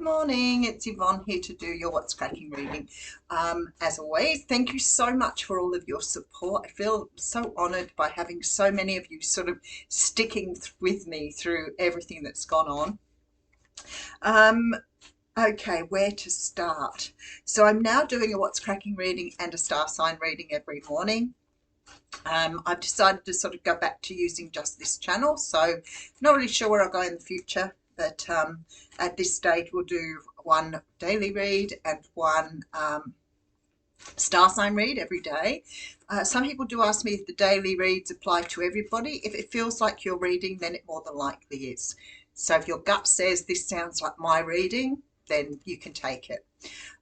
Good morning, it's Yvonne here to do your What's Cracking reading. As always, thank you so much for all of your support. I feel so honoured by having so many of you sort of sticking with me through everything that's gone on. Okay, where to start? So I'm now doing a What's Cracking reading and a star sign reading every morning. I've decided to sort of go back to using just this channel, so not really sure where I'll go in the future, but at this stage we'll do one daily read and one star sign read every day. Some people do ask me if the daily reads apply to everybody. If it feels like your reading, then it more than likely is. So if your gut says this sounds like my reading, then you can take it.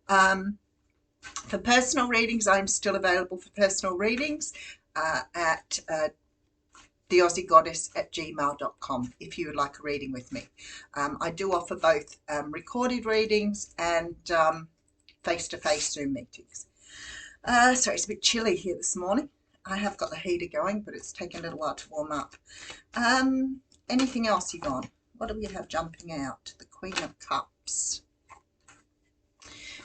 For personal readings, I'm still available for personal readings at theaussiegoddess@gmail.com if you would like a reading with me. I do offer both recorded readings and face-to-face Zoom meetings. Sorry, it's a bit chilly here this morning. I have got the heater going, but it's taken a little while to warm up. Anything else, Yvonne? What do we have jumping out? The Queen of Cups.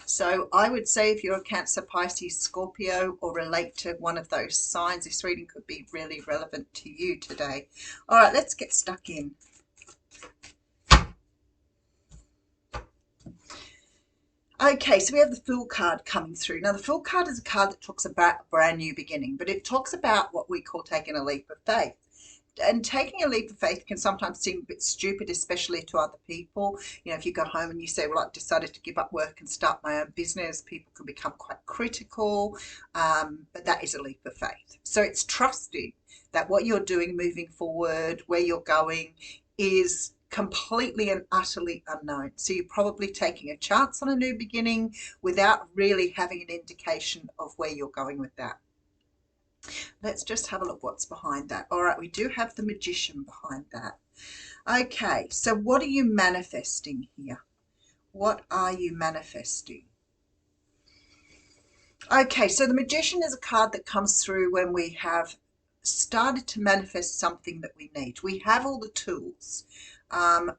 So I would say if you're a Cancer, Pisces, Scorpio, or relate to one of those signs, this reading could be really relevant to you today. All right, let's get stuck in. Okay, so we have the Fool card coming through. Now, the Fool card is a card that talks about a brand new beginning, but it talks about what we call taking a leap of faith. And taking a leap of faith can sometimes seem a bit stupid, especially to other people. You know, if you go home and you say, well, I've decided to give up work and start my own business, people can become quite critical, but that is a leap of faith. So it's trusting that what you're doing moving forward, where you're going, is completely and utterly unknown. So you're probably taking a chance on a new beginning without really having an indication of where you're going with that. Let's just have a look what's behind that. All right, we do have the Magician behind that. Okay, so what are you manifesting here? What are you manifesting? Okay, so the Magician is a card that comes through when we have started to manifest something that we need. We have all the tools.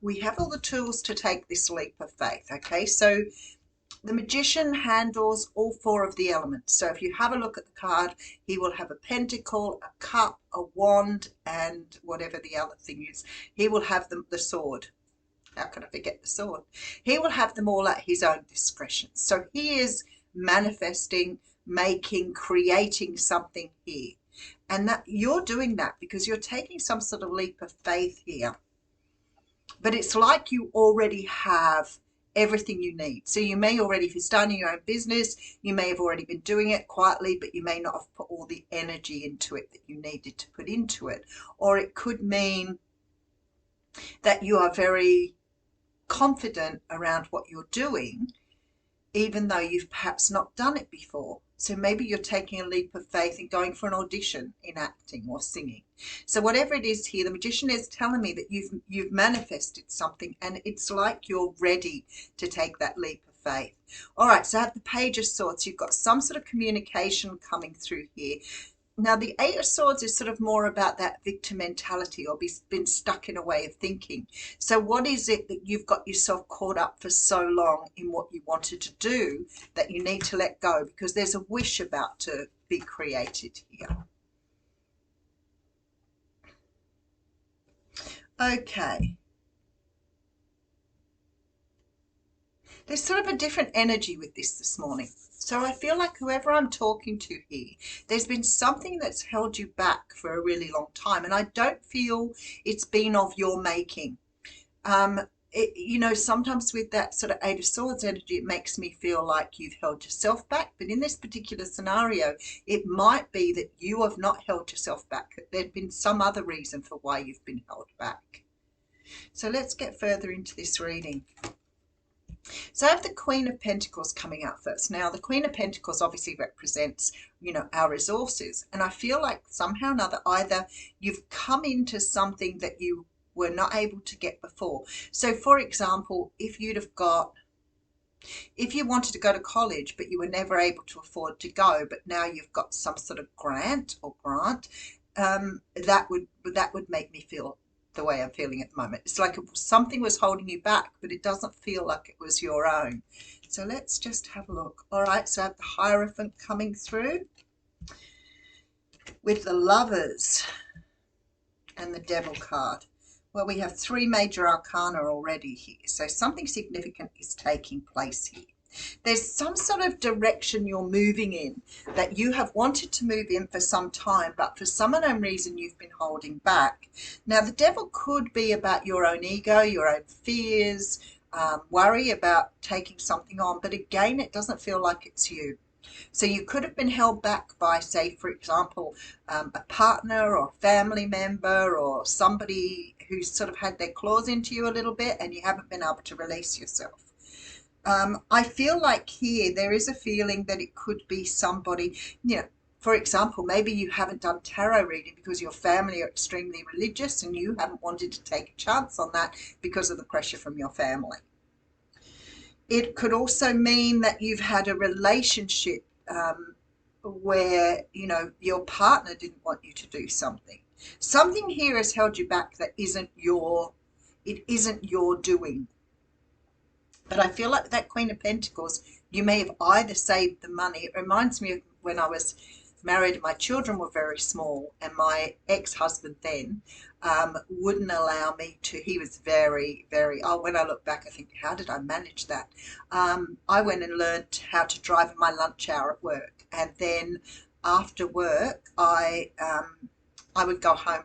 We have all the tools to take this leap of faith. Okay, so the Magician handles all four of the elements. So if you have a look at the card, he will have a pentacle, a cup, a wand, and whatever the other thing is. He will have the sword. How can I forget the sword? He will have them all at his own discretion. So he is manifesting, making, creating something here. And that you're doing that because you're taking some sort of leap of faith here. But it's like you already have everything you need. So you may already, if you're starting your own business, you may have already been doing it quietly, but you may not have put all the energy into it that you needed to put into it. Or it could mean that you are very confident around what you're doing, even though you've perhaps not done it before. So maybe you're taking a leap of faith and going for an audition in acting or singing. So whatever it is here, the Magician is telling me that you've manifested something and it's like you're ready to take that leap of faith. All right, so I have the Page of Swords. You've got some sort of communication coming through here. Now, the Eight of Swords is sort of more about that victim mentality or been stuck in a way of thinking. So what is it that you've got yourself caught up for so long in what you wanted to do that you need to let go? Because there's a wish about to be created here. Okay. There's sort of a different energy with this morning. So I feel like whoever I'm talking to here, there's been something that's held you back for a really long time. And I don't feel it's been of your making. You know, sometimes with that sort of Eight of Swords energy, it makes me feel like you've held yourself back. But in this particular scenario, it might be that you have not held yourself back. There'd been some other reason for why you've been held back. So let's get further into this reading. So I have the Queen of Pentacles coming out first. Now, the Queen of Pentacles obviously represents, you know, our resources. And I feel like somehow or another, either you've come into something that you were not able to get before. So, for example, if you wanted to go to college, but you were never able to afford to go, but now you've got some sort of grant, that would make me feel the way I'm feeling at the moment. It's like something was holding you back, but it doesn't feel like it was your own. So let's just have a look. All right, so I have the Hierophant coming through with the Lovers and the Devil card. Well, we have 3 major arcana already here, so something significant is taking place here. There's some sort of direction you're moving in that you have wanted to move in for some time, but for some unknown reason you've been holding back. Now, the Devil could be about your own ego, your own fears, worry about taking something on, but again, it doesn't feel like it's you. So you could have been held back by, say, for example, a partner or family member or somebody who's sort of had their claws into you a little bit, and you haven't been able to release yourself. I feel like here there is a feeling that it could be somebody, for example, maybe you haven't done tarot reading because your family are extremely religious and you haven't wanted to take a chance on that because of the pressure from your family. It could also mean that you've had a relationship where, your partner didn't want you to do something. Something here has held you back that isn't your doing. But I feel like that Queen of Pentacles, you may have either saved the money. It reminds me of when I was married, my children were very small, and my ex-husband then wouldn't allow me to. He was very, very, when I look back, I think, how did I manage that? I went and learned how to drive in my lunch hour at work. And then after work, I would go home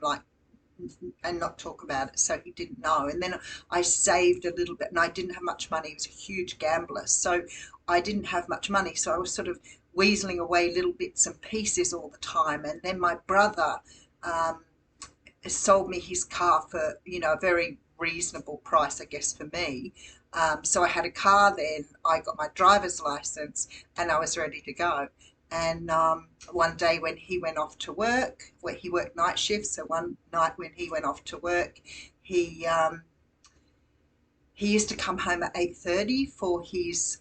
and not talk about it, so he didn't know. And then I saved a little bit, and I didn't have much money. He was a huge gambler, so I didn't have much money, so I was sort of weaseling away little bits and pieces all the time. And then my brother sold me his car for a very reasonable price, I guess, for me. So I had a car then, I got my driver's license, and I was ready to go. And one day when he went off to work, where he worked night shifts, so one night when he went off to work, he used to come home at 8:30 for his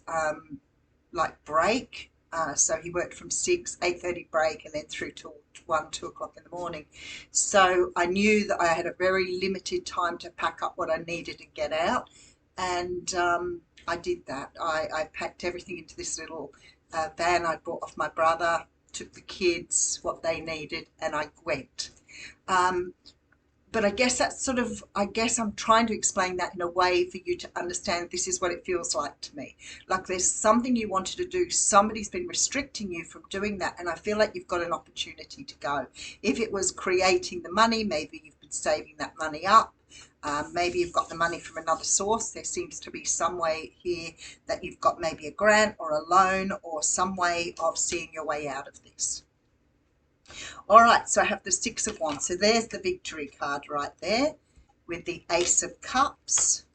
break. So he worked from 8:30 break, and then through till 2 o'clock in the morning. So I knew that I had a very limited time to pack up what I needed and get out. And I did that. I packed everything into this little van I bought off my brother, took the kids, what they needed, and I went. But I guess I'm trying to explain that in a way for you to understand this is what it feels like to me. Like there's something you wanted to do, somebody's been restricting you from doing that, and I feel like you've got an opportunity to go. If it was creating the money, maybe you've been saving that money up. Maybe you've got the money from another source. There seems to be some way here that you've got maybe a grant or a loan or some way of seeing your way out of this. All right, so I have the 6 of Wands. So there's the Victory card right there with the Ace of Cups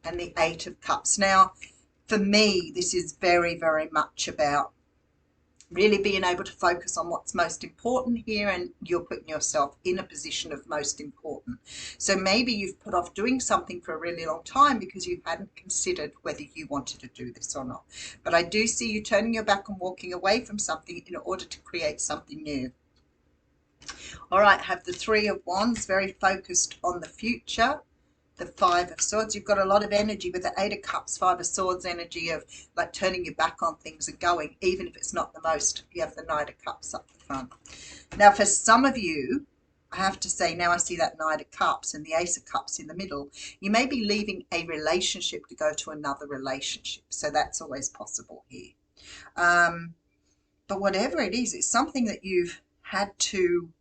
and the 8 of Cups. Now, for me, this is very, very much about really being able to focus on what's most important here, and you're putting yourself in a position of most important. So maybe you've put off doing something for a really long time because you hadn't considered whether you wanted to do this or not. But I do see you turning your back and walking away from something in order to create something new. All right, have the 3 of Wands, very focused on the future. The 5 of Swords, you've got a lot of energy with the 8 of Cups, 5 of Swords energy of like turning your back on things and going, even if it's not the most. You have the Knight of Cups up the front. Now, for some of you, I have to say, now I see that Knight of Cups and the Ace of Cups in the middle. You may be leaving a relationship to go to another relationship. So that's always possible here. But whatever it is, it's something that you've had to,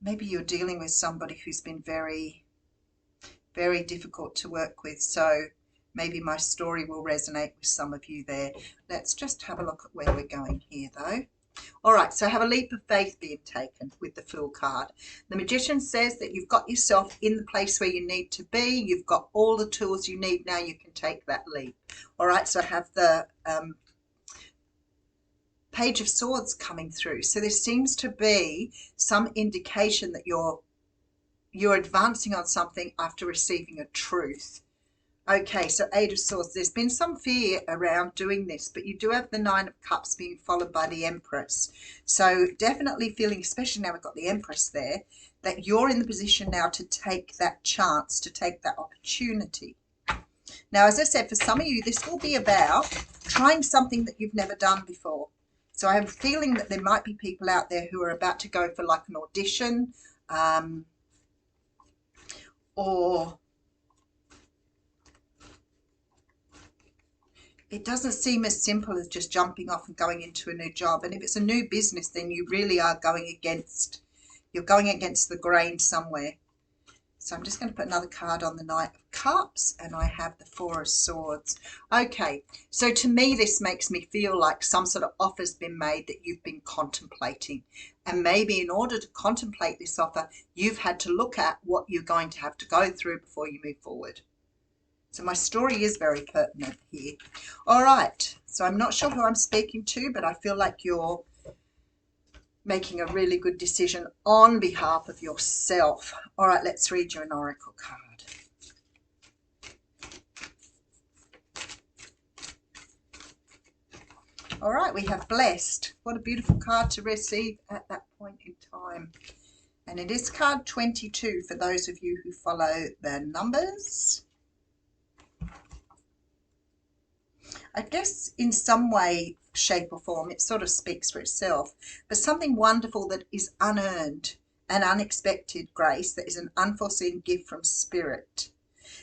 maybe you're dealing with somebody who's been very difficult to work with, so maybe my story will resonate with some of you there. Let's just have a look at where we're going here though. All right, so have a leap of faith being taken with the Fool card. The Magician says that you've got yourself in the place where you need to be. You've got all the tools you need. Now you can take that leap. All right, so I have the Page of Swords coming through. So there seems to be some indication that you're advancing on something after receiving a truth. Okay, so 8 of Swords. There's been some fear around doing this, but you do have the 9 of Cups being followed by the Empress. So definitely feeling, especially now we've got the Empress there, that you're in the position now to take that chance, to take that opportunity. Now, as I said, for some of you, this will be about trying something that you've never done before. So I have a feeling that there might be people out there who are about to go for like an audition, or it doesn't seem as simple as just jumping off and going into a new job. And if it's a new business, then you really are going against, you're going against the grain somewhere. So I'm just going to put another card on the Knight of Cups, and I have the Four of Swords. Okay, so to me, this makes me feel like some sort of offer's been made that you've been contemplating. And maybe in order to contemplate this offer, you've had to look at what you're going to have to go through before you move forward. So my story is very pertinent here. All right, so I'm not sure who I'm speaking to, but I feel like you're making a really good decision on behalf of yourself. All right, let's read you an oracle card. All right, we have blessed. What a beautiful card to receive at that point in time. And it is card 22 for those of you who follow the numbers. I guess in some way, shape or form, it sort of speaks for itself, but something wonderful that is unearned and unexpected grace, that is an unforeseen gift from spirit.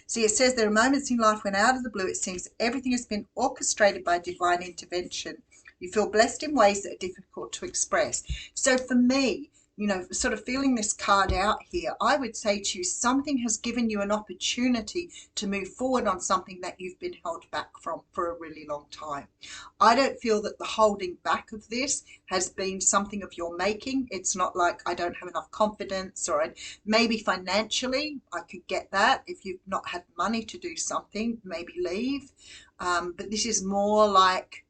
See, it says there are moments in life when out of the blue it seems everything has been orchestrated by divine intervention. You feel blessed in ways that are difficult to express. So for me, you know, sort of feeling this card out here, I would say to you, something has given you an opportunity to move forward on something that you've been held back from for a really long time. I don't feel that the holding back of this has been something of your making. It's not like I don't have enough confidence, or maybe financially I could get that. If you've not had money to do something, maybe leave. But this is more like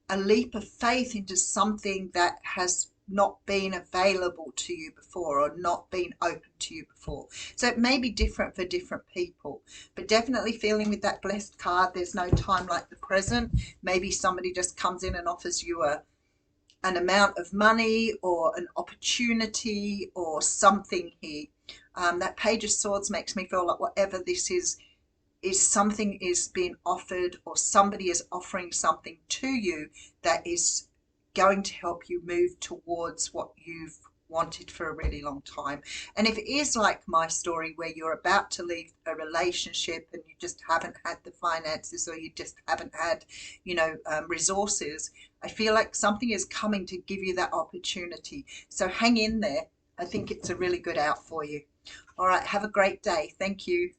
a leap of faith into something that has not been available to you before, or not been open to you before. So it may be different for different people, but definitely feeling with that blessed card, there's no time like the present. Maybe somebody just comes in and offers you an amount of money or an opportunity or something here. That Page of Swords makes me feel like whatever this is something is being offered, or somebody is offering something to you that is going to help you move towards what you've wanted for a really long time. And if it is like my story, where you're about to leave a relationship and you just haven't had the finances, or you just haven't had, you know, resources, I feel like something is coming to give you that opportunity. So hang in there. I think it's a really good out for you. All right, have a great day. Thank you.